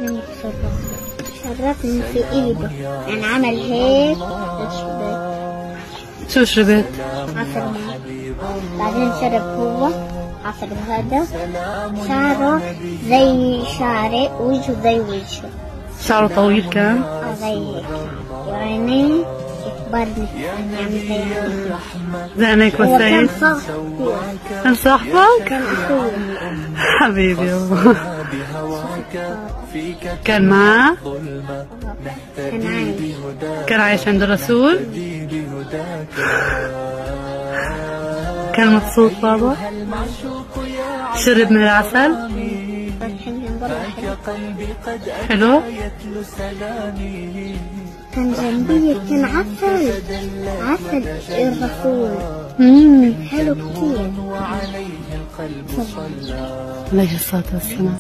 شرفني شرفني في ايده، يعني عمل هيك وشربت. شو شربت؟ عصر ماء، بعدين شرب هو عصر هذا. شعره زي شعري، وجهه زي وجهه. شعره طويل كان؟ زي هيك، وعينيه يكبرني يعني زي عينيه. زي عينيك هو كان وسيد؟ صاحبي. كان صاحبك؟ كان أخوي. حبيبي كان معاه؟ كان عايش. كان عايش عند الرسول؟ كان مبسوط بابا؟ شرب من العسل؟ حلو؟ كان جنبي، كان عسل عسل الرسول. حلو كتير. عليه الصلاة والسلام.